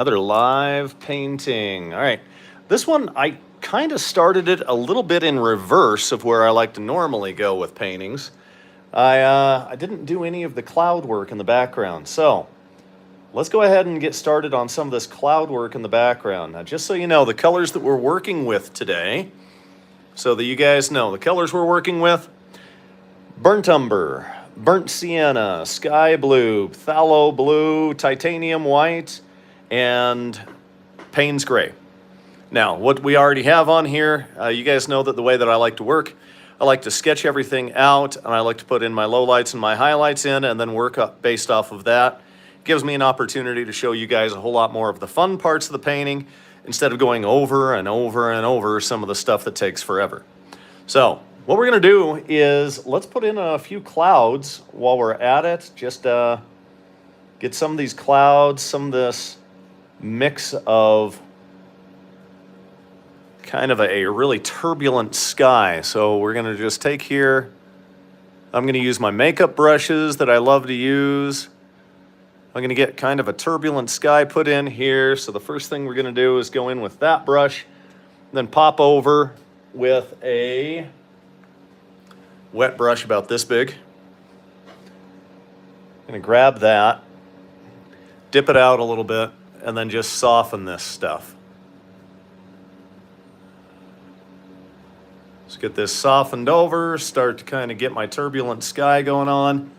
Another live painting. All right. This one, I kind of started it a little bit in reverse of where I like to normally go with paintings. I didn't do any of the cloud work in the background. So let's go ahead and get started on some of this cloud work in the background. Now, just so you know, the colors that we're working with today, so that you guys know, the colors we're working with: burnt umber, burnt sienna, sky blue, phthalo blue, titanium white, and Payne's gray. Now, what we already have on here, you guys know that the way that I like to work, I like to sketch everything out, and I like to put in my lowlights and my highlights in, and then work up based off of that. Gives me an opportunity to show you guys a whole lot more of the fun parts of the painting instead of going over and over and over some of the stuff that takes forever. So what we're going to do is let's put in a few clouds while we're at it. Just get some of these clouds, some of this mix of kind of a really turbulent sky. So we're going to just take here, I'm going to use my makeup brushes that I love to use. I'm going to get kind of a turbulent sky put in here. So the first thing we're going to do is go in with that brush, then pop over with a wet brush about this big. I'm going to grab that, dip it out a little bit, and then just soften this stuff. Let's get this softened over, start to kind of get my turbulent sky going on.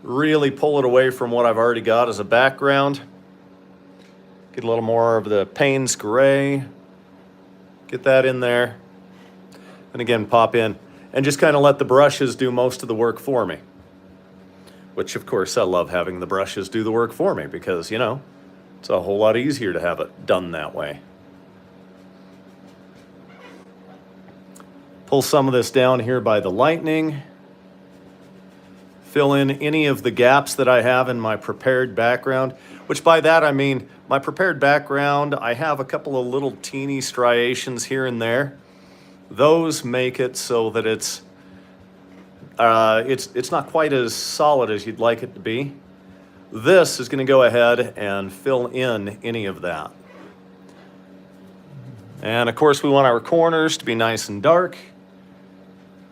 Really pull it away from what I've already got as a background. Get a little more of the Payne's gray. Get that in there. And again, pop in. And just kind of let the brushes do most of the work for me. Which, of course, I love having the brushes do the work for me because, you know, it's a whole lot easier to have it done that way. Pull some of this down here by the lightning. Fill in any of the gaps that I have in my prepared background, which by that I mean my prepared background, I have a couple of little teeny striations here and there. Those make it so that it's not quite as solid as you'd like it to be. This is going to go ahead and fill in any of that. And of course we want our corners to be nice and dark.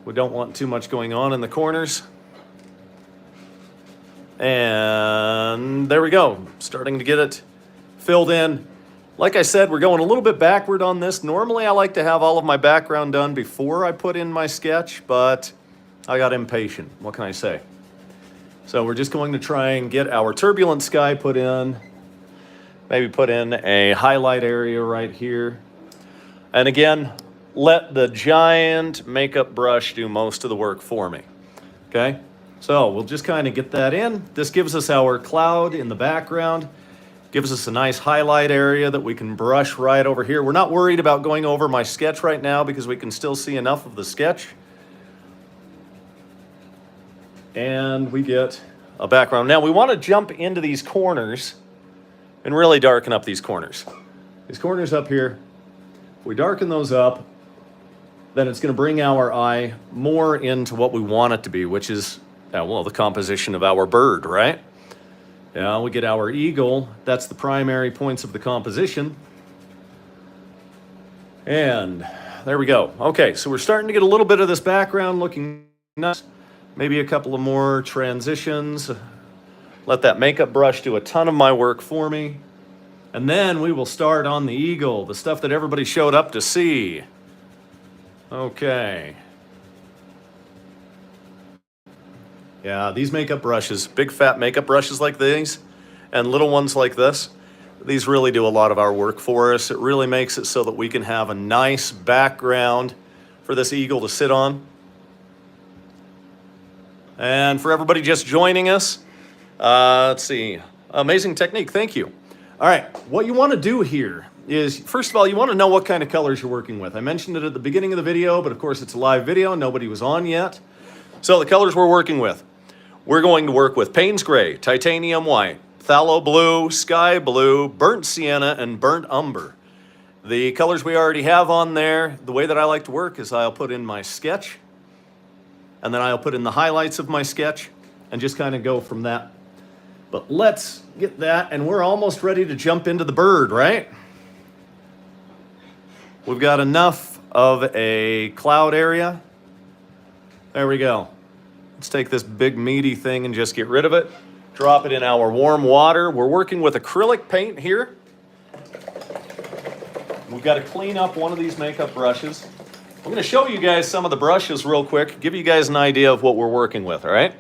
We don't want too much going on in the corners. And there we go, starting to get it filled in. Like I said, we're going a little bit backward on this. Normally I like to have all of my background done before I put in my sketch, but I got impatient. What can I say? So we're just going to try and get our turbulent sky put in. Maybe put in a highlight area right here. And again, let the giant makeup brush do most of the work for me. Okay? So we'll just kind of get that in. This gives us our cloud in the background. Gives us a nice highlight area that we can brush right over here. We're not worried about going over my sketch right now because we can still see enough of the sketch. And we get a background. Now we want to jump into these corners and really darken up these corners. These corners up here, if we darken those up, then it's going to bring our eye more into what we want it to be, which is, well, the composition of our bird, right? Yeah, we get our eagle. That's the primary points of the composition. And there we go. Okay, so we're starting to get a little bit of this background looking nice. Maybe a couple of more transitions. Let that makeup brush do a ton of my work for me. And then we will start on the eagle, the stuff that everybody showed up to see. Okay. Yeah, these makeup brushes, big fat makeup brushes like these, and little ones like this, these really do a lot of our work for us. It really makes it so that we can have a nice background for this eagle to sit on. And for everybody just joining us, let's see, amazing technique, thank you. All right, what you want to do here is, first of all, you want to know what kind of colors you're working with. I mentioned it at the beginning of the video, but of course it's a live video, nobody was on yet. So the colors we're working with, we're going to work with Payne's gray, titanium white, phthalo blue, sky blue, burnt sienna, and burnt umber. The colors we already have on there, the way that I like to work is I'll put in my sketch, and then I'll put in the highlights of my sketch, and just kind of go from that. But let's get that, and we're almost ready to jump into the bird, right? We've got enough of a cloud area. There we go. Let's take this big meaty thing and just get rid of it. Drop it in our warm water. We're working with acrylic paint here. We've got to clean up one of these makeup brushes. I'm going to show you guys some of the brushes real quick, give you guys an idea of what we're working with, all right?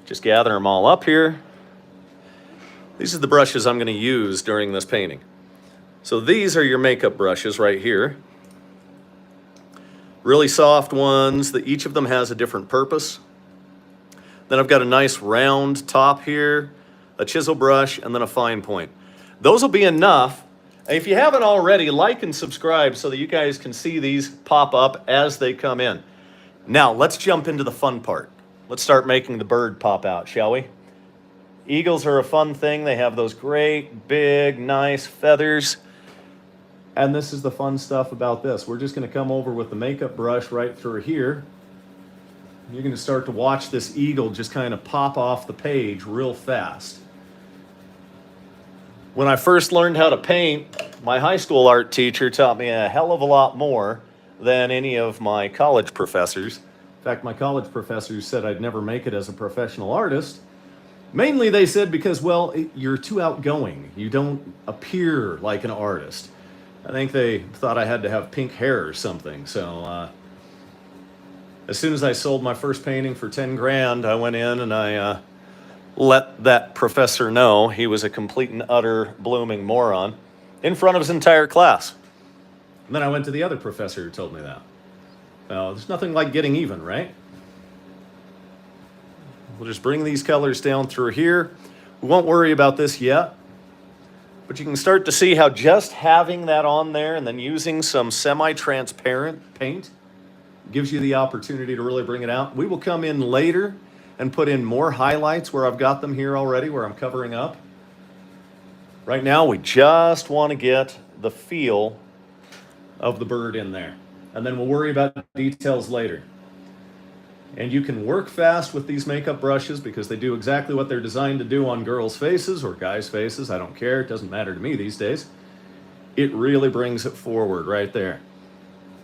Just gather them all up here. These are the brushes I'm going to use during this painting. So these are your makeup brushes right here. Really soft ones, that each of them has a different purpose. Then I've got a nice round top here, a chisel brush, and then a fine point. Those will be enough. If you haven't already, like and subscribe so that you guys can see these pop up as they come in. Now, let's jump into the fun part. Let's start making the bird pop out, shall we? Eagles are a fun thing. They have those great, big, nice feathers. And this is the fun stuff about this. We're just going to come over with the makeup brush right through here. You're going to start to watch this eagle just kind of pop off the page real fast. When I first learned how to paint, my high school art teacher taught me a hell of a lot more than any of my college professors. In fact, my college professors said I'd never make it as a professional artist. Mainly they said because, well, you're too outgoing. You don't appear like an artist. I think they thought I had to have pink hair or something. So as soon as I sold my first painting for 10 grand, I went in and I let that professor know he was a complete and utter blooming moron in front of his entire class. And then I went to the other professor who told me that. Well, there's nothing like getting even, right? We'll just bring these colors down through here. We won't worry about this yet, but you can start to see how just having that on there and then using some semi-transparent paint gives you the opportunity to really bring it out. We will come in later and put in more highlights where I've got them here already, where I'm covering up. Right now, we just want to get the feel of the bird in there. And then we'll worry about details later. And you can work fast with these makeup brushes because they do exactly what they're designed to do on girls' faces or guys' faces. I don't care. It doesn't matter to me these days. It really brings it forward right there.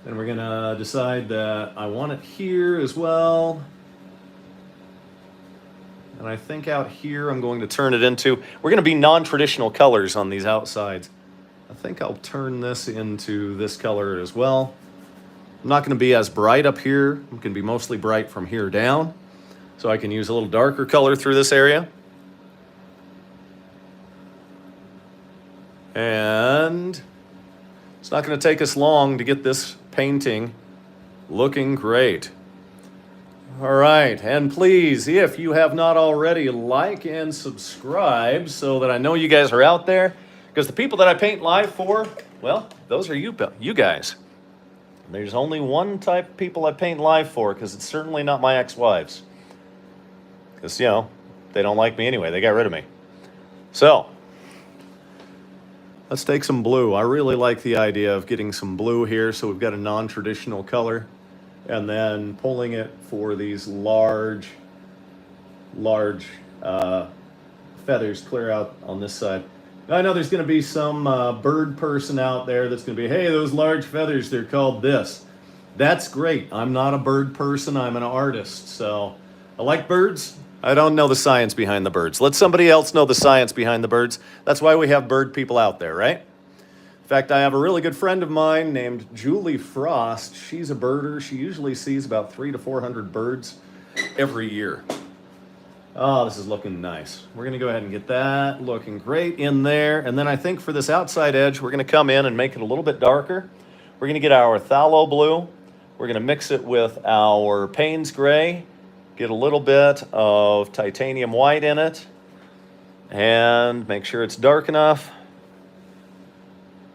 And we're going to decide that I want it here as well. And I think out here I'm going to turn it into, we're going to be non-traditional colors on these outsides. I think I'll turn this into this color as well. I'm not going to be as bright up here. I'm going to be mostly bright from here down. So I can use a little darker color through this area. And it's not going to take us long to get this painting looking great. All right, and please, if you have not already, like and subscribe so that I know you guys are out there. Because the people that I paint live for, well, those are you guys. There's only one type of people I paint live for, because it's certainly not my ex-wives. Because, you know, they don't like me anyway. They got rid of me. So, let's take some blue. I really like the idea of getting some blue here, so we've got a non-traditional color. And then pulling it for these large feathers clear out on this side. I know there's going to be some bird person out there that's going to be, hey, those large feathers, they're called this. That's great. I'm not a bird person. I'm an artist. So I like birds. I don't know the science behind the birds. Let somebody else know the science behind the birds. That's why we have bird people out there, right? In fact, I have a really good friend of mine named Julie Frost. She's a birder. She usually sees about 300 to 400 birds every year. Oh, this is looking nice. We're going to go ahead and get that looking great in there. And then I think for this outside edge, we're going to come in and make it a little bit darker. We're going to get our phthalo blue. We're going to mix it with our Payne's gray, get a little bit of titanium white in it, and make sure it's dark enough.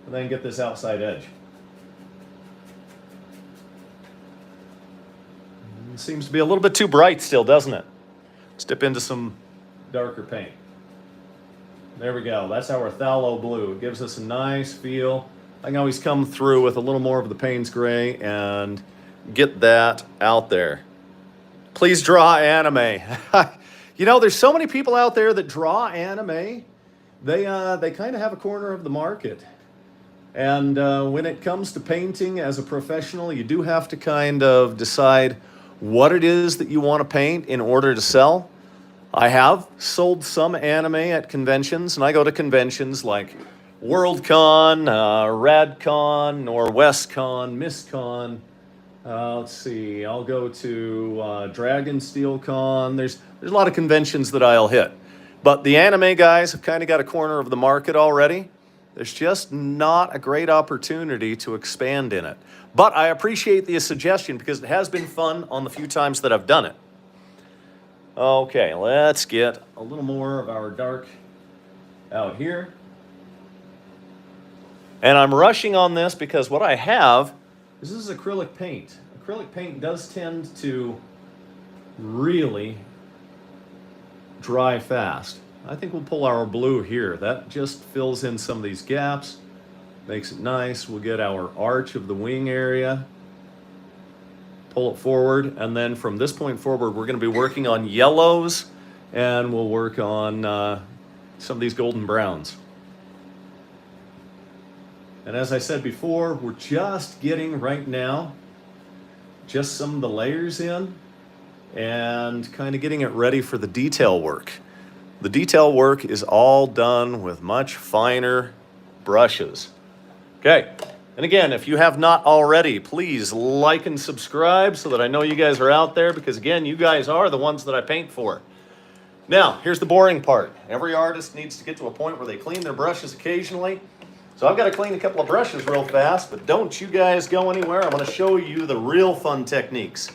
And then get this outside edge. It seems to be a little bit too bright still, doesn't it? Let's dip into some darker paint. There we go. That's our phthalo blue. It gives us a nice feel. I can always come through with a little more of the Payne's gray and get that out there. Please draw anime. You know, there's so many people out there that draw anime. They kind of have a corner of the market. And when it comes to painting as a professional, you do have to kind of decide what it is that you want to paint in order to sell. I have sold some anime at conventions, and I go to conventions like WorldCon, RadCon, NorwestCon, MissCon. Let's see, I'll go to Dragon Steel Con. There's a lot of conventions that I'll hit. But the anime guys have kind of got a corner of the market already. There's just not a great opportunity to expand in it. But I appreciate the suggestion because it has been fun on the few times that I've done it. Okay, let's get a little more of our dark out here. And I'm rushing on this because what I have is this is acrylic paint. Acrylic paint does tend to really dry fast. I think we'll pull our blue here. That just fills in some of these gaps, makes it nice. We'll get our arch of the wing area, pull it forward, and then from this point forward, we're going to be working on yellows, and we'll work on some of these golden browns. And as I said before, we're just getting right now just some of the layers in and kind of getting it ready for the detail work. The detail work is all done with much finer brushes. Okay, and again, if you have not already, please like and subscribe so that I know you guys are out there, because again, you guys are the ones that I paint for. Now, here's the boring part. Every artist needs to get to a point where they clean their brushes occasionally. So I've got to clean a couple of brushes real fast, but don't you guys go anywhere. I'm going to show you the real fun techniques.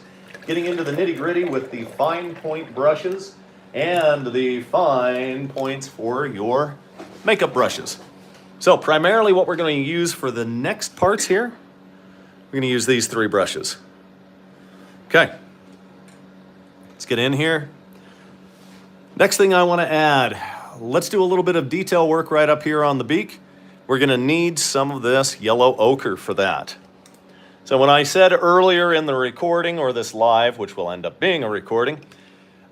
Getting into the nitty-gritty with the fine point brushes and the fine points for your makeup brushes. So primarily what we're going to use for the next parts here, we're going to use these three brushes. Okay, let's get in here. Next thing I want to add, let's do a little bit of detail work right up here on the beak. We're going to need some of this yellow ochre for that. So when I said earlier in the recording, or this live, which will end up being a recording,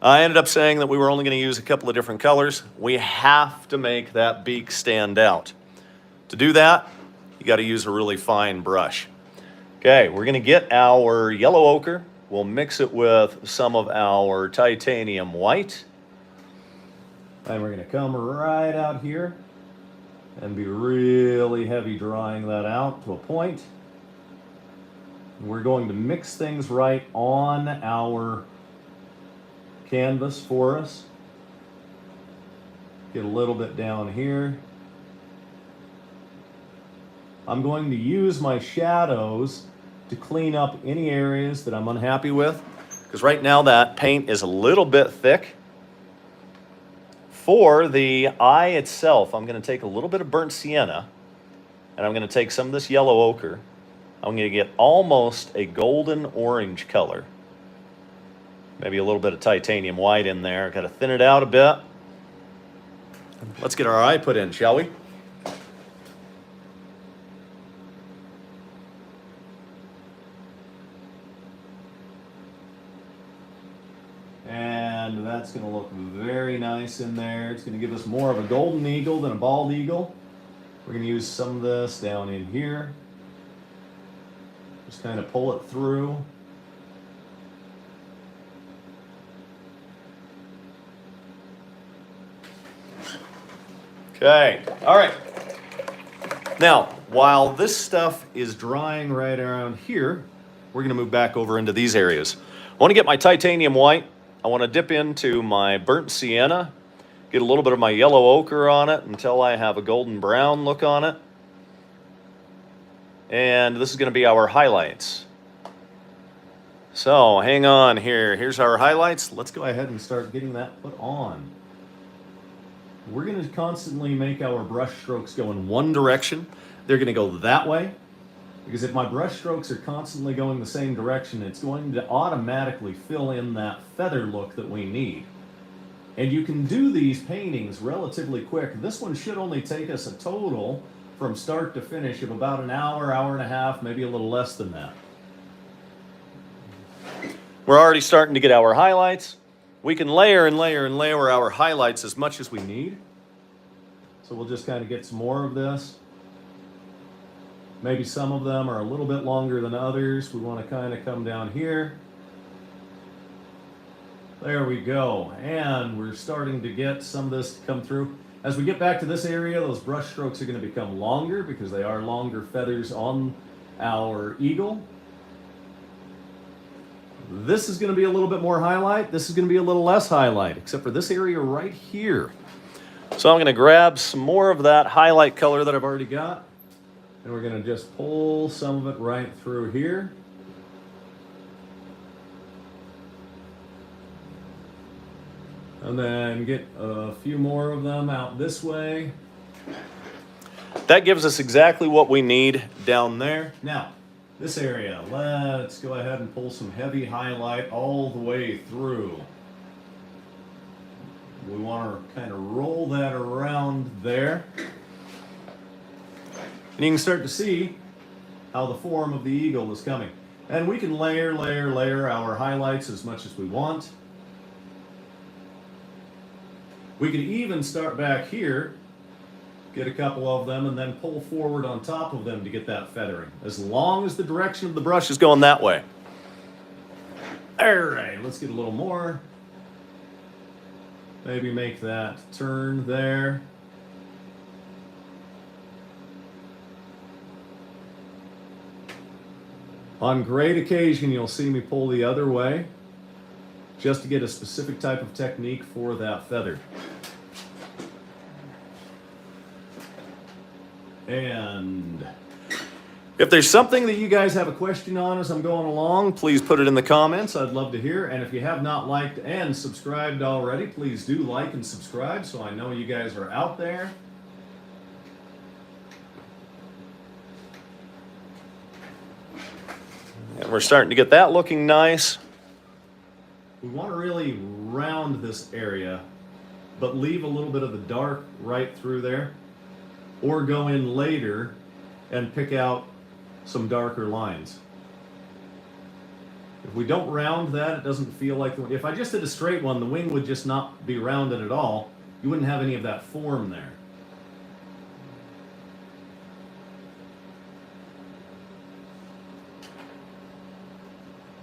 I ended up saying that we were only going to use a couple of different colors. We have to make that beak stand out. To do that, you got to use a really fine brush. Okay, we're going to get our yellow ochre. We'll mix it with some of our titanium white. And we're going to come right out here and be really heavy drying that out to a point. We're going to mix things right on our canvas for us. Get a little bit down here. I'm going to use my shadows to clean up any areas that I'm unhappy with, because right now that paint is a little bit thick. For the eye itself, I'm going to take a little bit of burnt sienna, and I'm going to take some of this yellow ochre. I'm going to get almost a golden orange color. Maybe a little bit of titanium white in there. Got to thin it out a bit. Let's get our eye put in, shall we? And that's going to look very nice in there. It's going to give us more of a golden eagle than a bald eagle. We're going to use some of this down in here. Just kind of pull it through. Okay, all right. Now, while this stuff is drying right around here, we're going to move back over into these areas. I want to get my titanium white. I want to dip into my burnt sienna, get a little bit of my yellow ochre on it until I have a golden brown look on it. And this is going to be our highlights. So hang on here. Here's our highlights. Let's go ahead and start getting that put on. We're going to constantly make our brush strokes go in one direction. They're going to go that way, because if my brush strokes are constantly going the same direction, it's going to automatically fill in that feather look that we need. And you can do these paintings relatively quick. This one should only take us a total from start to finish of about an hour, hour and a half, maybe a little less than that. We're already starting to get our highlights. we can layer and layer and layer our highlights as much as we need. So we'll just kind of get some more of this. Maybe some of them are a little bit longer than others. We want to kind of come down here. There we go. And we're starting to get some of this to come through. As we get back to this area, those brush strokes are going to become longer because they are longer feathers on our eagle. This is going to be a little bit more highlight. This is going to be a little less highlight, except for this area right here. So I'm going to grab some more of that highlight color that I've already got, and we're going to just pull some of it right through here. And then get a few more of them out this way. That gives us exactly what we need down there. Now, this area, let's go ahead and pull some heavy highlight all the way through. We want to kind of roll that around there. And you can start to see how the form of the eagle is coming. And we can layer our highlights as much as we want. We could even start back here, get a couple of them, and then pull forward on top of them to get that feathering, as long as the direction of the brush is going that way. All right, let's get a little more. Maybe make that turn there. On great occasion, you'll see me pull the other way, just to get a specific type of technique for that feather. And if there's something that you guys have a question on as I'm going along, please put it in the comments. I'd love to hear. And if you have not liked and subscribed already, please do like and subscribe so I know you guys are out there. And we're starting to get that looking nice. We want to really round this area, but leave a little bit of the dark right through there, or go in later and pick out some darker lines. If we don't round that, it doesn't feel like, if I just did a straight one, the wing would just not be rounded at all. You wouldn't have any of that form there.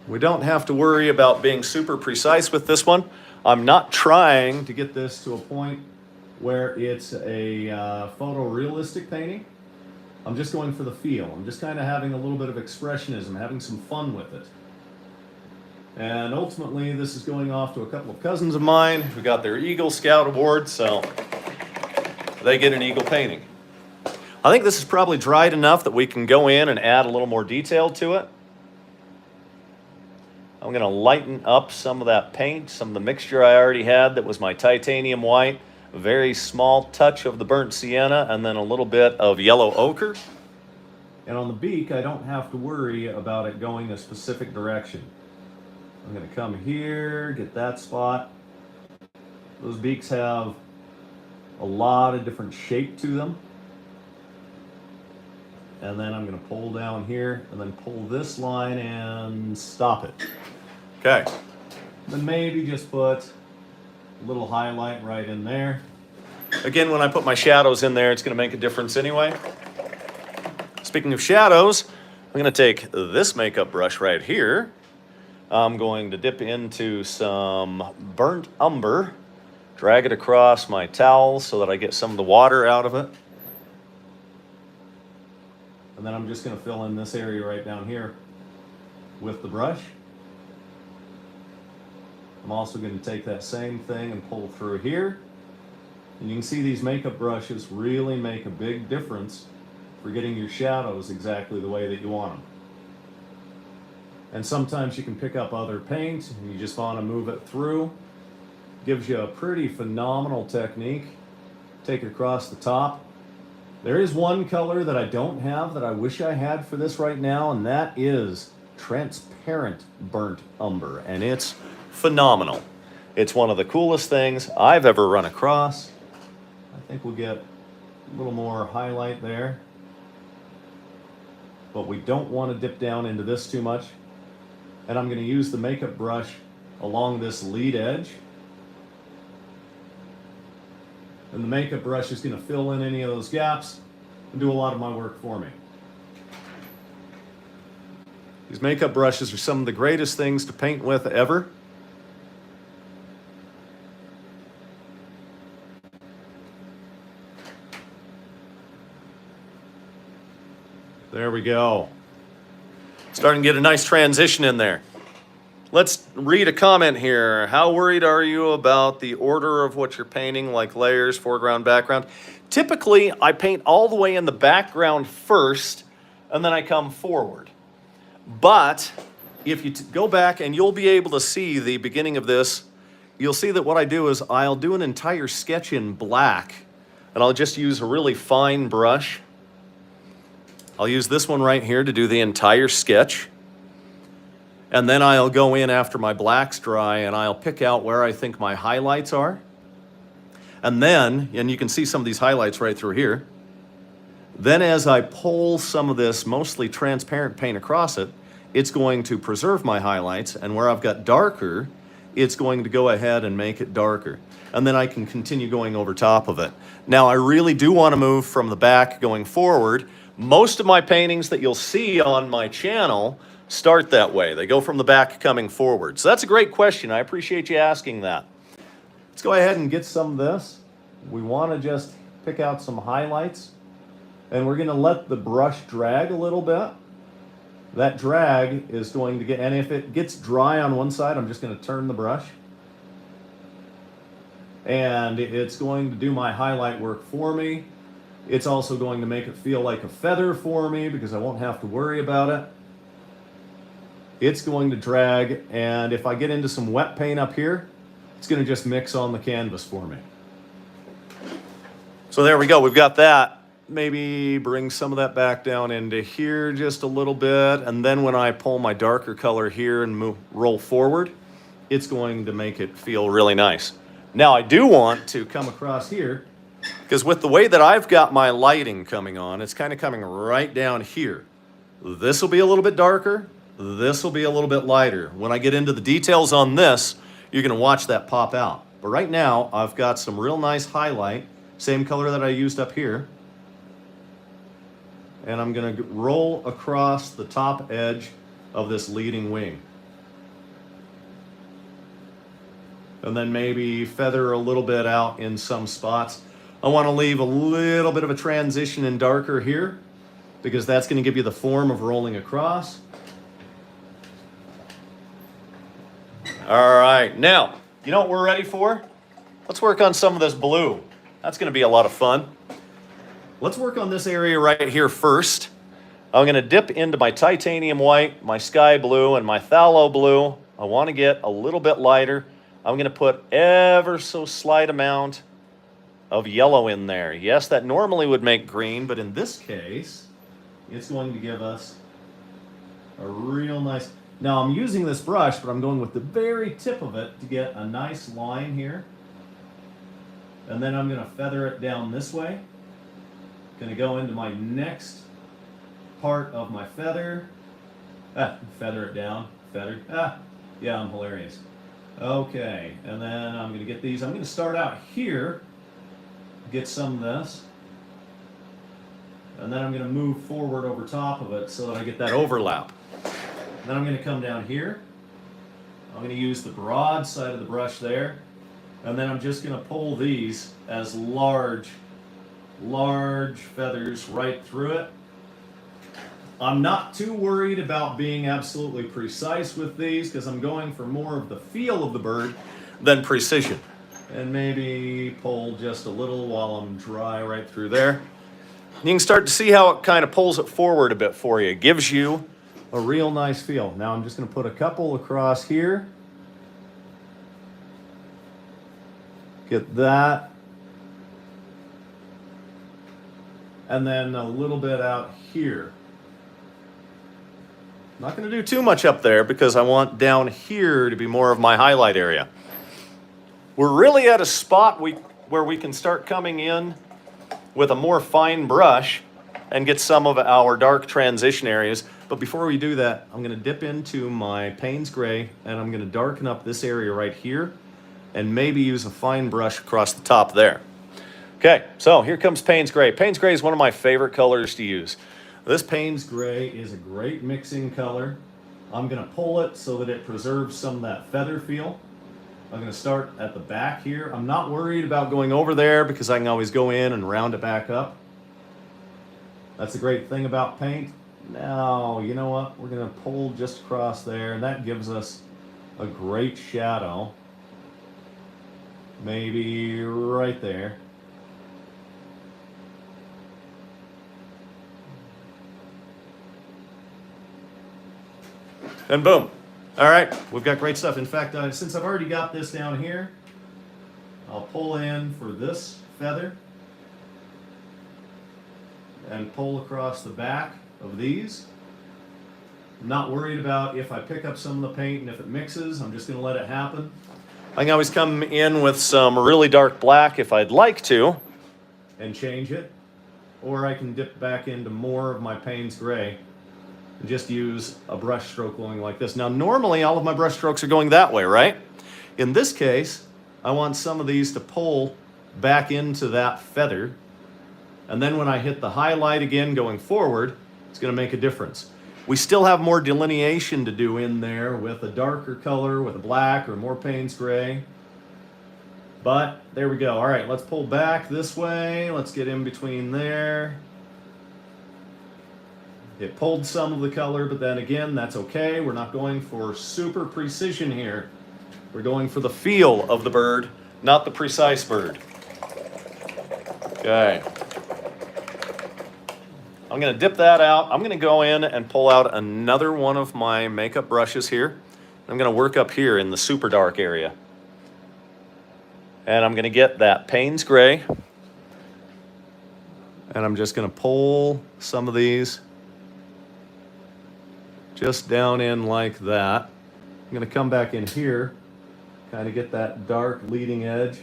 We don't have to worry about being super precise with this one. I'm not trying to get this to a point where it's a photorealistic painting. I'm just going for the feel. I'm just kind of having a little bit of expressionism, having some fun with it. And ultimately, this is going off to a couple of cousins of mine who got their Eagle Scout Award, so they get an eagle painting. I think this is probably dried enough that we can go in and add a little more detail to it. I'm going to lighten up some of that paint, some of the mixture I already had that was my titanium white, a very small touch of the burnt sienna, and then a little bit of yellow ochre. And on the beak, I don't have to worry about it going a specific direction. I'm going to come here, get that spot. Those beaks have a lot of different shape to them. And then I'm going to pull down here and then pull this line and stop it. Okay. Then maybe just put a little highlight right in there. Again, when I put my shadows in there, it's going to make a difference anyway. Speaking of shadows, I'm going to take this makeup brush right here. I'm going to dip into some burnt umber, drag it across my towel so that I get some of the water out of it. And then I'm just going to fill in this area right down here with the brush. I'm also going to take that same thing and pull through here. And you can see these makeup brushes really make a big difference for getting your shadows exactly the way that you want them. And sometimes you can pick up other paint and you just want to move it through. Gives you a pretty phenomenal technique. Take it across the top. There is one color that I don't have that I wish I had for this right now, and that is transparent burnt umber, and it's phenomenal. It's one of the coolest things I've ever run across. I think we'll get a little more highlight there, but we don't want to dip down into this too much. And I'm going to use the makeup brush along this lead edge And the makeup brush is going to fill in any of those gaps and do a lot of my work for me. These makeup brushes are some of the greatest things to paint with ever. There we go. Starting to get a nice transition in there. Let's read a comment here. How worried are you about the order of what you're painting, like layers, foreground, background? Typically, I paint all the way in the background first, and then I come forward. But if you go back, and you'll be able to see the beginning of this, you'll see that what I do is I'll do an entire sketch in black, and I'll just use a really fine brush. I'll use this one right here to do the entire sketch. And then I'll go in after my black's dry and I'll pick out where I think my highlights are. And then, and you can see some of these highlights right through here. Then as I pull some of this mostly transparent paint across it, it's going to preserve my highlights. And where I've got darker, it's going to go ahead and make it darker. And then I can continue going over top of it. Now I really do want to move from the back going forward. Most of my paintings that you'll see on my channel start that way. They go from the back coming forward. So that's a great question. I appreciate you asking that. Let's go ahead and get some of this. We want to just pick out some highlights. And we're going to let the brush drag a little bit. That drag is going to get, and if it gets dry on one side, I'm just going to turn the brush. And it's going to do my highlight work for me. It's also going to make it feel like a feather for me because I won't have to worry about it. It's going to drag, and if I get into some wet paint up here, it's going to just mix on the canvas for me. So there we go, we've got that. Maybe bring some of that back down into here just a little bit, and then when I pull my darker color here and roll forward, it's going to make it feel really nice. Now I do want to come across here, because with the way that I've got my lighting coming on, it's kind of coming right down here. This will be a little bit darker. This will be a little bit lighter. When I get into the details on this, you're going to watch that pop out. But right now, I've got some real nice highlight, same color that I used up here. And I'm going to roll across the top edge of this leading wing. And then maybe feather a little bit out in some spots. I want to leave a little bit of a transition in darker here, because that's going to give you the form of rolling across. All right, now, you know what we're ready for? Let's work on some of this blue. That's going to be a lot of fun. Let's work on this area right here first. I'm going to dip into my titanium white, my sky blue, and my phthalo blue. I want to get a little bit lighter. I'm going to put ever so slight amount of yellow in there. Yes, that normally would make green, but in this case, it's going to give us a real nice... Now I'm using this brush, but I'm going with the very tip of it to get a nice line here. And then I'm going to feather it down this way. Going to go into my next part of my feather. Feather it down. Feather. Yeah, I'm hilarious. Okay, and then I'm going to get these. I'm going to start out here, get some of this. And then I'm going to move forward over top of it so that I get that overlap. Then I'm going to come down here. I'm going to use the broad side of the brush there. And then I'm just going to pull these as large feathers right through it. I'm not too worried about being absolutely precise with these because I'm going for more of the feel of the bird than precision. And maybe pull just a little while I'm dry right through there. You can start to see how it kind of pulls it forward a bit for you. It gives you a real nice feel. Now I'm just going to put a couple across here. Get that. And then a little bit out here. I'm not going to do too much up there because I want down here to be more of my highlight area. We're really at a spot where we can start coming in with a more fine brush and get some of our dark transition areas. But before we do that, I'm going to dip into my Payne's Gray and I'm going to darken up this area right here and maybe use a fine brush across the top there. Okay, so here comes Payne's Gray. Payne's Gray is one of my favorite colors to use. This Payne's Gray is a great mixing color. I'm going to pull it so that it preserves some of that feather feel. I'm going to start at the back here. I'm not worried about going over there because I can always go in and round it back up. That's the great thing about paint. Now, you know what? We're going to pull just across there, and that gives us a great shadow. Maybe right there. And boom. All right, we've got great stuff. In fact, since I've already got this down here, I'll pull in for this feather and pull across the back of these. I'm not worried about if I pick up some of the paint and if it mixes. I'm just going to let it happen. I can always come in with some really dark black if I'd like to and change it. Or I can dip back into more of my Payne's Gray and just use a brush stroke going like this. Now, normally all of my brush strokes are going that way, right? In this case, I want some of these to pull back into that feather. And then when I hit the highlight again going forward, it's going to make a difference. We still have more delineation to do in there with a darker color, with a black or more Payne's Gray. But there we go. All right, let's pull back this way. Let's get in between there. It pulled some of the color, but then again, that's okay. We're not going for super precision here. We're going for the feel of the bird, not the precise bird. Okay. I'm going to dip that out. I'm going to go in and pull out another one of my makeup brushes here. I'm going to work up here in the super dark area. And I'm going to get that Payne's Gray. And I'm just going to pull some of these just down in like that. I'm going to come back in here, kind of get that dark leading edge.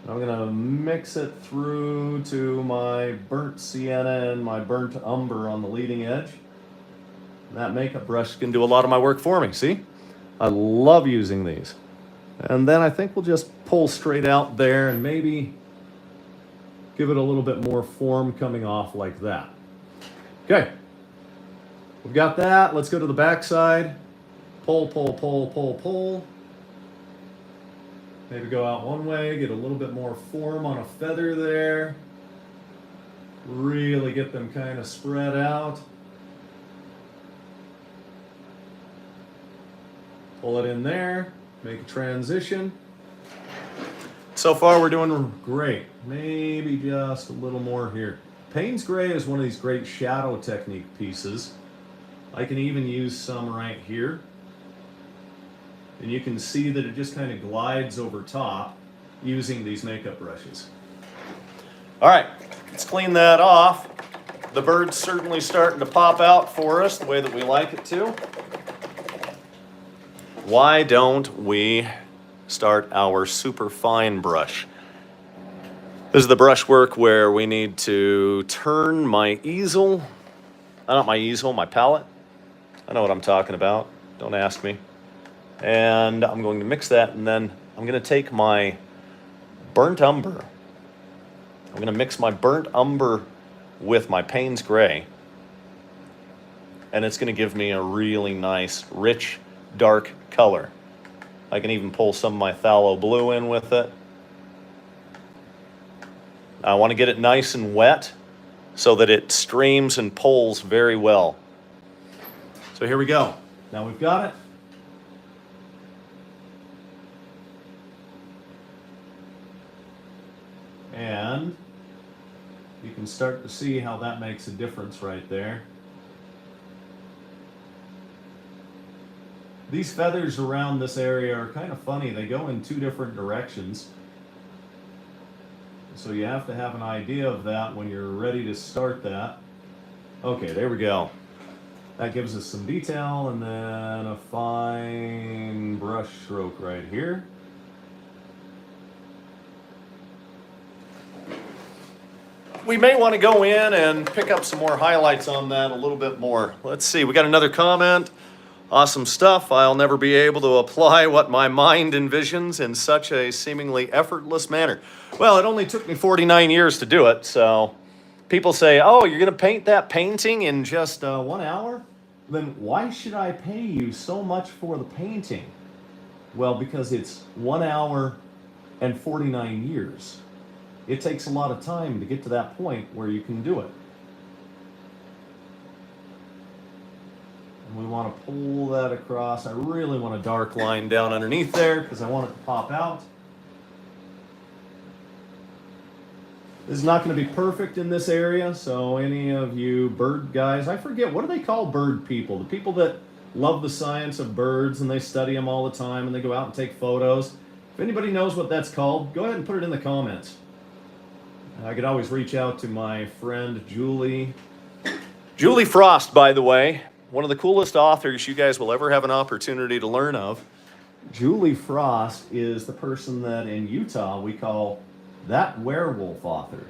I'm going to mix it through to my burnt sienna and my burnt umber on the leading edge. And that makeup brush can do a lot of my work for me, see? I love using these. And then I think we'll just pull straight out there and maybe give it a little bit more form coming off like that. Okay. We've got that. Let's go to the back side. Pull, pull, pull, pull, pull. Maybe go out one way, get a little bit more form on a feather there. Really get them kind of spread out. Pull it in there, make a transition. So far we're doing great. Maybe just a little more here. Payne's Gray is one of these great shadow technique pieces. I can even use some right here. And you can see that it just kind of glides over top using these makeup brushes. All right, let's clean that off. The bird's certainly starting to pop out for us the way that we like it to. Why don't we start our super fine brush? This is the brush work where we need to turn my easel, not my easel, my palette. I know what I'm talking about. Don't ask me. And I'm going to mix that, and then I'm going to take my burnt umber. I'm going to mix my burnt umber with my Payne's Gray. And it's going to give me a really nice, rich, dark color. I can even pull some of my phthalo blue in with it. I want to get it nice and wet so that it streams and pulls very well. So here we go. Now we've got it. And you can start to see how that makes a difference right there. These feathers around this area are kind of funny. They go in two different directions. So you have to have an idea of that when you're ready to start that. Okay, there we go. That gives us some detail, and then a fine brush stroke right here. We may want to go in and pick up some more highlights on that a little bit more. Let's see, we got another comment. Awesome stuff. I'll never be able to apply what my mind envisions in such a seemingly effortless manner. Well, it only took me 49 years to do it, so people say, oh, you're going to paint that painting in just 1 hour? Then why should I pay you so much for the painting? Well, because it's 1 hour and 49 years. It takes a lot of time to get to that point where you can do it. And we want to pull that across. I really want a dark line down underneath there because I want it to pop out. This is not going to be perfect in this area, so any of you bird guys, I forget, what do they call bird people? The people that love the science of birds and they study them all the time and they go out and take photos. If anybody knows what that's called, go ahead and put it in the comments. I could always reach out to my friend Julie. Julie Frost, by the way, one of the coolest authors you guys will ever have an opportunity to learn of. Julie Frost is the person that in Utah we call that werewolf author.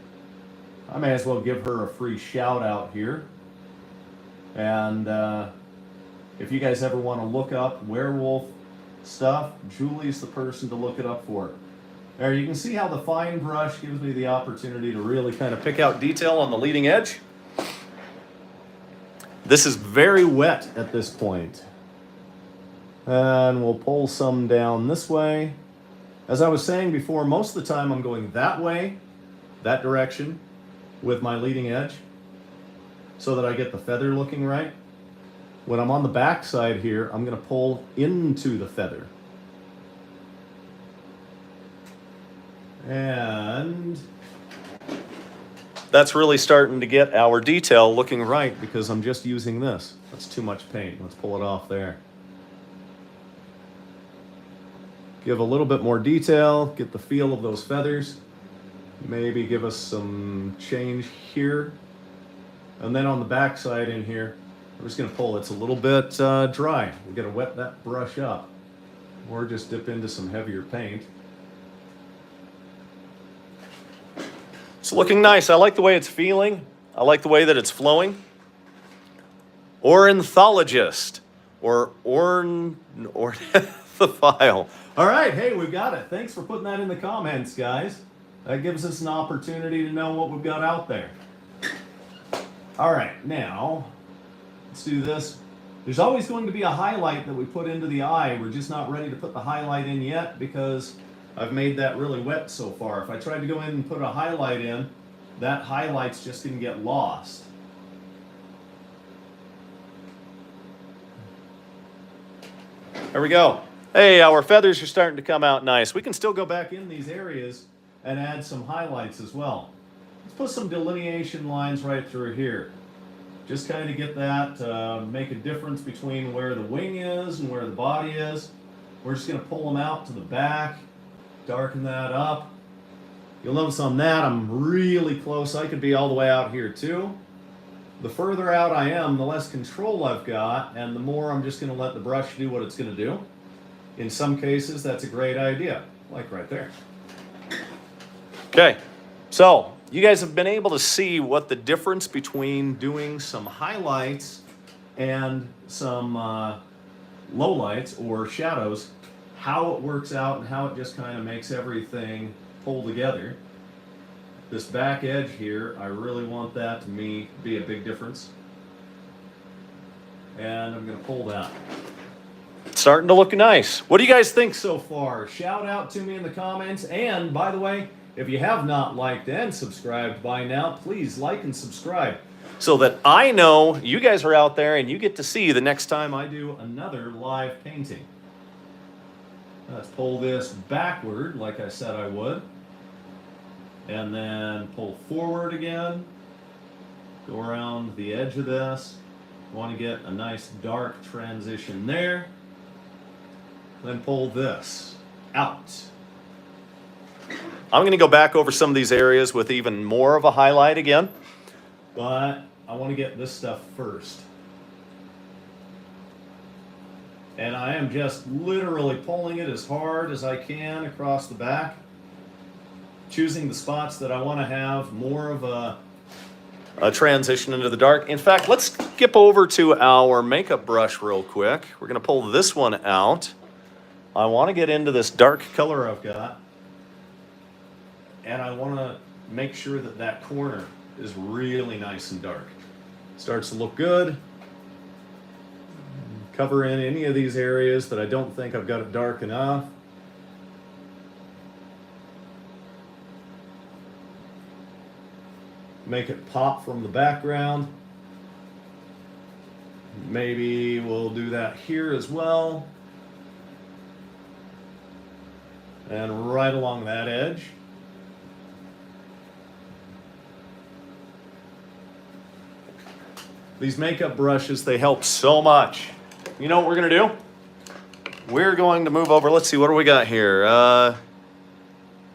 I may as well give her a free shout out here. And if you guys ever want to look up werewolf stuff, Julie's the person to look it up for. There, you can see how the fine brush gives me the opportunity to really kind of pick out detail on the leading edge. This is very wet at this point. And we'll pull some down this way. As I was saying before, most of the time I'm going that way, that direction, with my leading edge, so that I get the feather looking right. When I'm on the back side here, I'm going to pull into the feather. And that's really starting to get our detail looking right because I'm just using this. That's too much paint. Let's pull it off there. Give a little bit more detail, get the feel of those feathers. Maybe give us some change here. And then on the back side in here, I'm just going to pull. It's a little bit dry. We've got to wet that brush up or just dip into some heavier paint. It's looking nice. I like the way it's feeling. I like the way that it's flowing. Ornithologist or ornithophile. All right, hey, we've got it. Thanks for putting that in the comments, guys. That gives us an opportunity to know what we've got out there. All right, now, let's do this. There's always going to be a highlight that we put into the eye. We're just not ready to put the highlight in yet because I've made that really wet so far. If I tried to go in and put a highlight in, that highlight's just going to get lost. There we go. Hey, our feathers are starting to come out nice. We can still go back in these areas and add some highlights as well. Let's put some delineation lines right through here. Just kind of get that, make a difference between where the wing is and where the body is. We're just going to pull them out to the back, darken that up. You'll notice on that I'm really close. I could be all the way out here too. The further out I am, the less control I've got, and the more I'm just going to let the brush do what it's going to do. In some cases, that's a great idea, like right there. Okay, so you guys have been able to see what the difference between doing some highlights and some lowlights or shadows, how it works out and how it just kind of makes everything pull together. This back edge here, I really want that to me be a big difference. And I'm going to pull that. It's starting to look nice. What do you guys think so far? Shout out to me in the comments. And by the way, if you have not liked and subscribed by now, please like and subscribe so that I know you guys are out there and you get to see the next time I do another live painting. Let's pull this backward like I said I would. And then pull forward again. Go around the edge of this. Want to get a nice dark transition there. Then pull this out. I'm going to go back over some of these areas with even more of a highlight again. But I want to get this stuff first. And I am just literally pulling it as hard as I can across the back. Choosing the spots that I want to have more of a transition into the dark. In fact, let's skip over to our makeup brush real quick. We're going to pull this one out. I want to get into this dark color I've got. And I want to make sure that that corner is really nice and dark. Starts to look good. Cover in any of these areas that I don't think I've got it dark enough. Make it pop from the background. Maybe we'll do that here as well. And right along that edge. These makeup brushes, they help so much. You know what we're gonna do? We're going to move over. Let's see, what do we got here?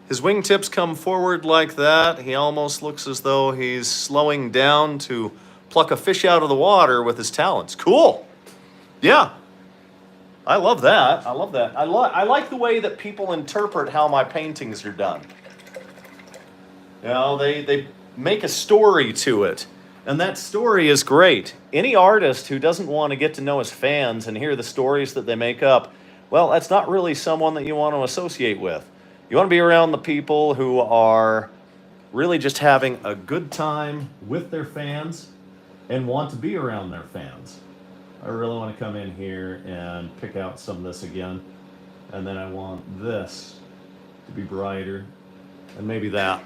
His wingtips come forward like that. He almost looks as though he's slowing down to pluck a fish out of the water with his talons. Cool. Yeah. I love that. I love that. I like the way that people interpret how my paintings are done. You know, they make a story to it. And that story is great. Any artist who doesn't want to get to know his fans and hear the stories that they make up, well, that's not really someone that you want to associate with. You want to be around the people who are really just having a good time with their fans and want to be around their fans. I really want to come in here and pick out some of this again. And then I want this to be brighter. And maybe that.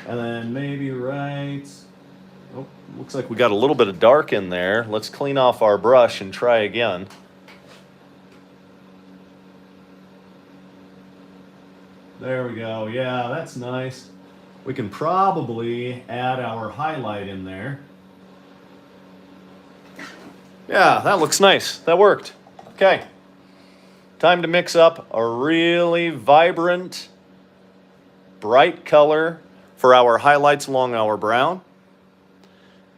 And then maybe right... Oh, looks like we got a little bit of dark in there. Let's clean off our brush and try again. There we go. Yeah, that's nice. We can probably add our highlight in there. Yeah, that looks nice. That worked. Okay. Time to mix up a really vibrant, bright color for our highlights along our brown.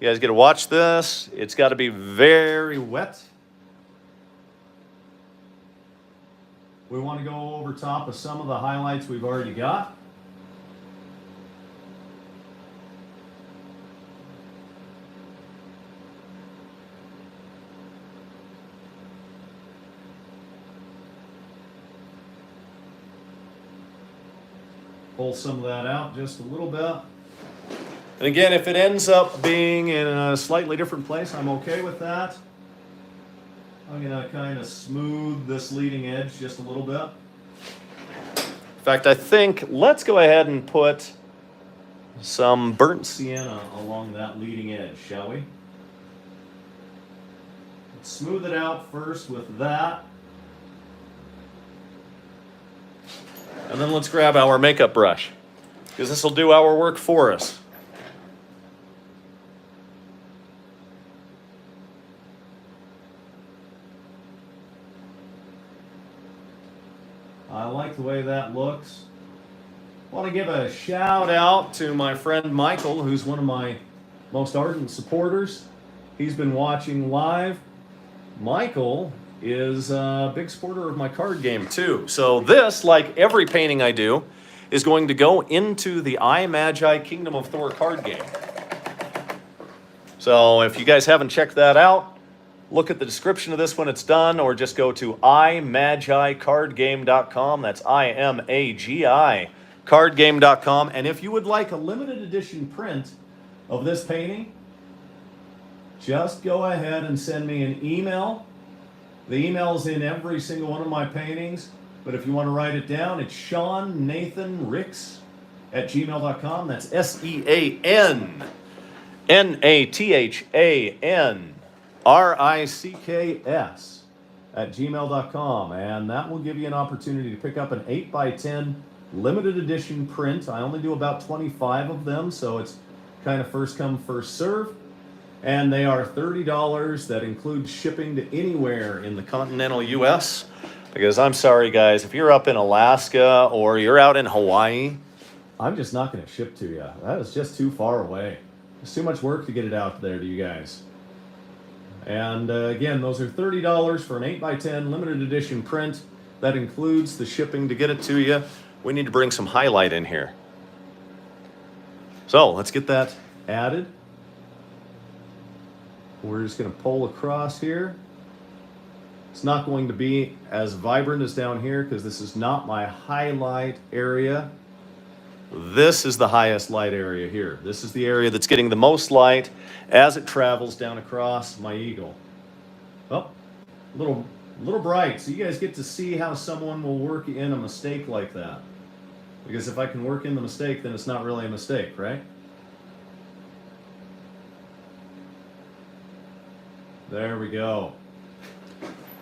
You guys get to watch this. It's got to be very wet. We want to go over top of some of the highlights we've already got. Pull some of that out just a little bit. And again, if it ends up being in a slightly different place, I'm okay with that. I'm going to kind of smooth this leading edge just a little bit. In fact, I think let's go ahead and put some burnt sienna along that leading edge, shall we? Let's smooth it out first with that. And then let's grab our makeup brush, because this will do our work for us. I like the way that looks. I want to give a shout out to my friend Michael, who's one of my most ardent supporters. He's been watching live. Michael is a big supporter of my card game too. So this, like every painting I do, is going to go into the I Magi Kingdom of Thor card game. So if you guys haven't checked that out, look at the description of this when it's done, or just go to imagicardgame.com. That's IMAGI cardgame.com. And if you would like a limited edition print of this painting, just go ahead and send me an email. The email's in every single one of my paintings, but if you want to write it down, it's SeanNathanRicks@gmail.com. That's SeanNathanRicks@gmail.com, and that will give you an opportunity to pick up an 8x10 limited edition print. I only do about 25 of them, so it's kind of first come, first serve. And they are $30. That includes shipping to anywhere in the continental U.S. Because I'm sorry, guys, if you're up in Alaska or you're out in Hawaii, I'm just not going to ship to you. That is just too far away. It's too much work to get it out there to you guys. And again, those are $30 for an 8x10 limited edition print. That includes the shipping to get it to you. We need to bring some highlight in here. So let's get that added. We're just going to pull across here. It's not going to be as vibrant as down here because this is not my highlight area. This is the highest light area here. This is the area that's getting the most light as it travels down across my eagle. Oh, a little bright. So you guys get to see how someone will work in a mistake like that. Because if I can work in the mistake, then it's not really a mistake, right? There we go.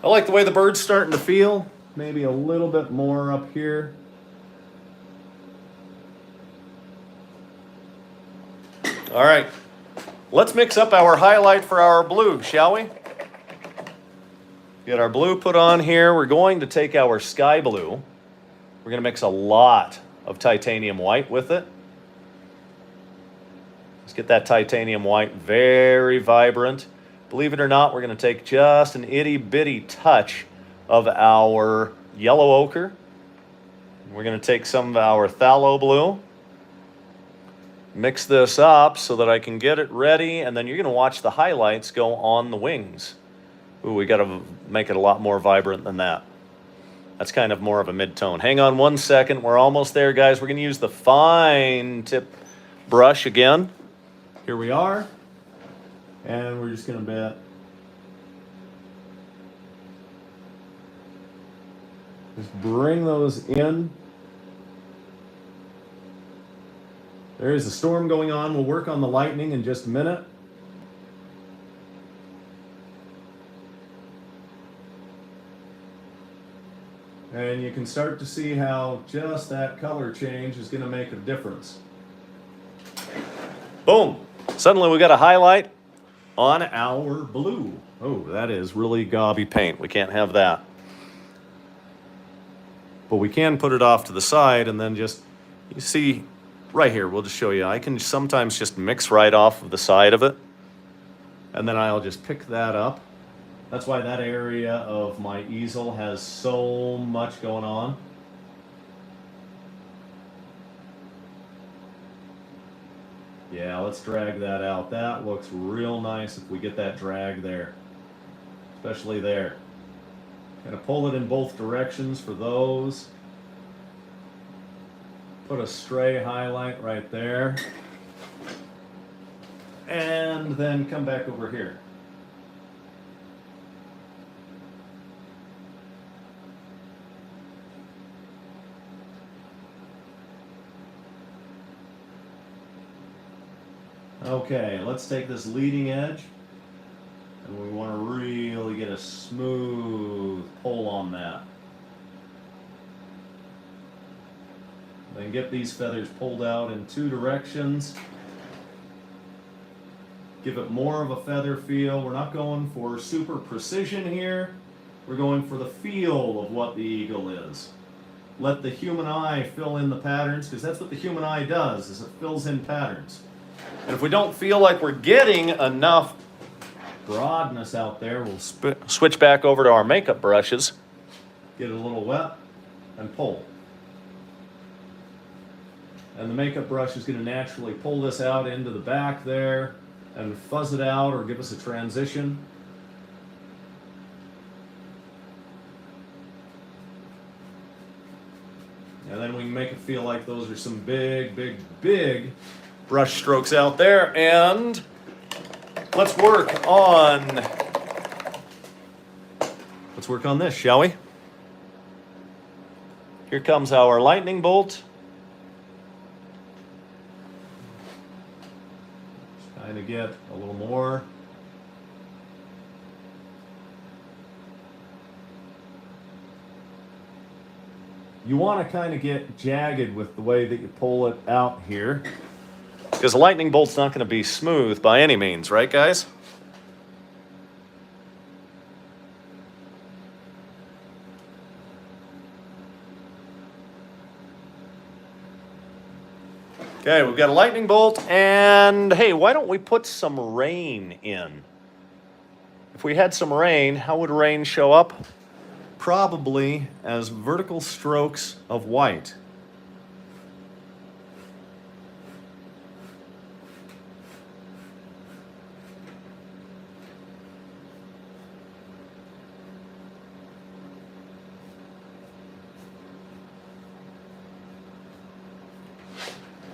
I like the way the bird's starting to feel. Maybe a little bit more up here. All right, let's mix up our highlight for our blue, shall we? Get our blue put on here. We're going to take our sky blue. We're going to mix a lot of titanium white with it. Let's get that titanium white very vibrant. Believe it or not, we're going to take just an itty-bitty touch of our yellow ochre. We're going to take some of our phthalo blue. Mix this up so that I can get it ready, and then you're going to watch the highlights go on the wings. Ooh, we got to make it a lot more vibrant than that. That's kind of more of a mid-tone. Hang on 1 second. We're almost there, guys. We're going to use the fine tip brush again. Here we are. And we're just going to just bring those in. There is a storm going on. We'll work on the lightning in just a minute. And you can start to see how just that color change is going to make a difference. Boom! Suddenly we got a highlight on our blue. Oh, that is really gaudy paint. We can't have that. But we can put it off to the side and then just, you see, right here, we'll just show you. I can sometimes just mix right off of the side of it. And then I'll just pick that up. That's why that area of my easel has so much going on. Yeah, let's drag that out. That looks real nice if we get that drag there, especially there. Gonna pull it in both directions for those. Put a stray highlight right there. And then come back over here. Okay, let's take this leading edge, and we want to really get a smooth pull on that. Then get these feathers pulled out in 2 directions. Give it more of a feather feel. We're not going for super precision here. We're going for the feel of what the eagle is. Let the human eye fill in the patterns, because that's what the human eye does, is it fills in patterns. And if we don't feel like we're getting enough broadness out there, we'll switch back over to our makeup brushes, get it a little wet, and pull. And the makeup brush is going to naturally pull this out into the back there and fuzz it out or give us a transition. And then we can make it feel like those are some big, big, big brush strokes out there. And let's work on this, shall we? Here comes our lightning bolt. Just kind of get a little more. You want to kind of get jagged with the way that you pull it out here, because a lightning bolt's not going to be smooth by any means, right, guys? Okay, we've got a lightning bolt, and hey, why don't we put some rain in? If we had some rain, how would rain show up? Probably as vertical strokes of white.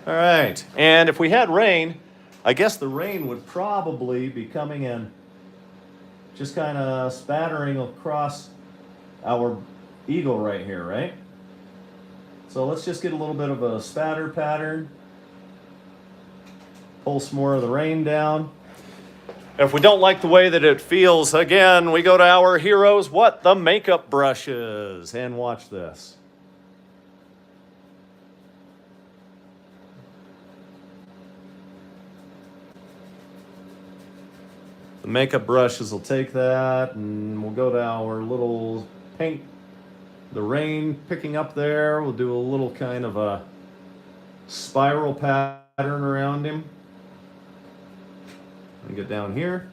All right, and if we had rain, I guess the rain would probably be coming in, just kind of spattering across our eagle right here, right? So let's just get a little bit of a spatter pattern. Pull some more of the rain down. If we don't like the way that it feels, again, we go to our heroes, what? The makeup brushes. And watch this. The makeup brushes will take that, and we'll go to our little paint, the rain picking up there. We'll do a little kind of a spiral pattern around him. And get down here.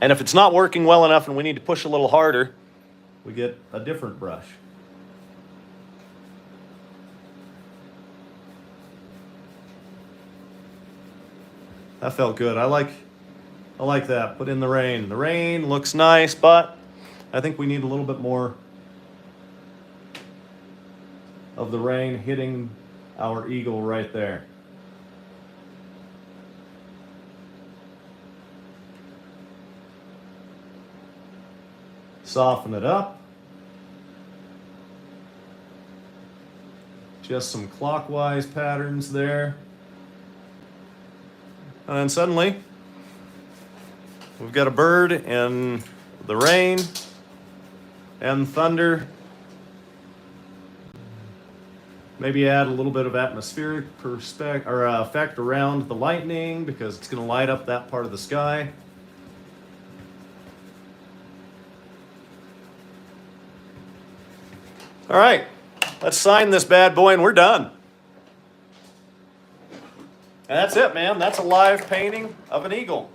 And if it's not working well enough and we need to push a little harder, we get a different brush. That felt good. I like that. Put in the rain. The rain looks nice, but I think we need a little bit more of the rain hitting our eagle right there. Soften it up. Just some clockwise patterns there. And then suddenly, we've got a bird in the rain and thunder. Maybe add a little bit of atmospheric effect around the lightning because it's going to light up that part of the sky. All right, let's sign this bad boy and we're done. And that's it, man. That's a live painting of an eagle.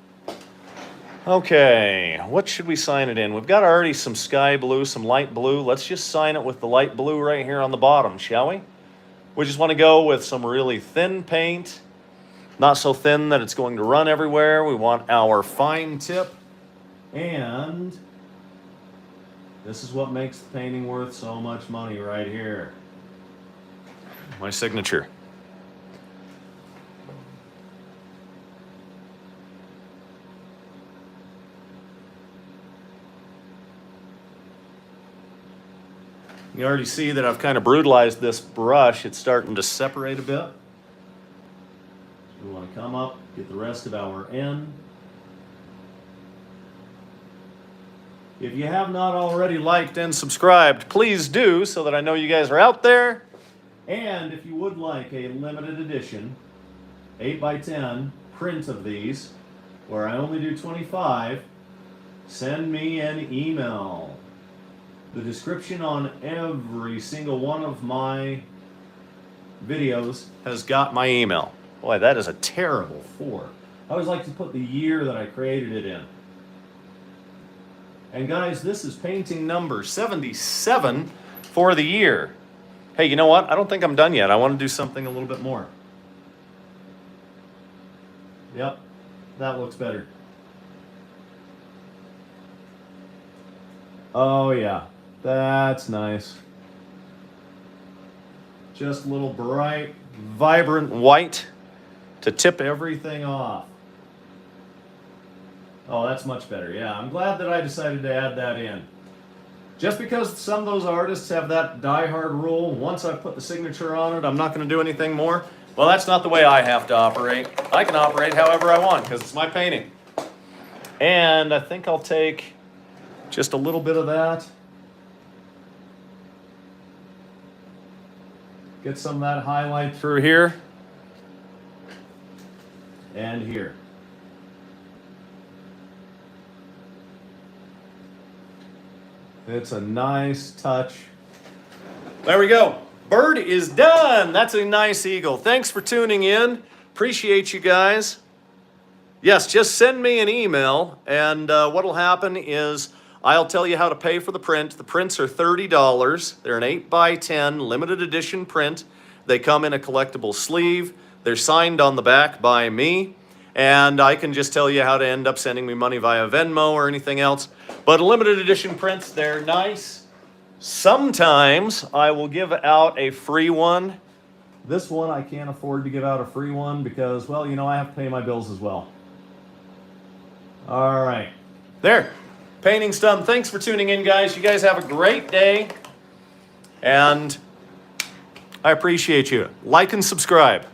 Okay, what should we sign it in? We've got already some sky blue, some light blue. Let's just sign it with the light blue right here on the bottom, shall we? We just want to go with some really thin paint. Not so thin that it's going to run everywhere. We want our fine tip. And this is what makes the painting worth so much money right here. My signature. You already see that I've kind of brutalized this brush. It's starting to separate a bit. So we want to come up, get the rest of our end. If you have not already liked and subscribed, please do so that I know you guys are out there. And if you would like a limited edition 8x10 print of these, where I only do 25, send me an email. The description on every single one of my videos has got my email. Boy, that is a terrible 4. I always like to put the year that I created it in. And guys, this is painting number 77 for the year. Hey, you know what? I don't think I'm done yet. I want to do something a little bit more. Yep, that looks better. Oh yeah, that's nice. Just a little bright, vibrant white to tip everything off. Oh, that's much better. Yeah, I'm glad that I decided to add that in. Just because some of those artists have that die-hard rule, once I've put the signature on it, I'm not going to do anything more. Well, that's not the way I have to operate. I can operate however I want because it's my painting. And I think I'll take just a little bit of that. Get some of that highlight through here and here. It's a nice touch. There we go. Bird is done. That's a nice eagle. Thanks for tuning in. Appreciate you guys. Yes, just send me an email, and what'll happen is I'll tell you how to pay for the print. The prints are $30. They're an 8x10 limited edition print. They come in a collectible sleeve. They're signed on the back by me. And I can just tell you how to end up sending me money via Venmo or anything else. But limited edition prints, they're nice. Sometimes I will give out a free one. This one I can't afford to give out a free one because, well, you know, I have to pay my bills as well. All right. There. Painting's done. Thanks for tuning in, guys. You guys have a great day. And I appreciate you. Like and subscribe.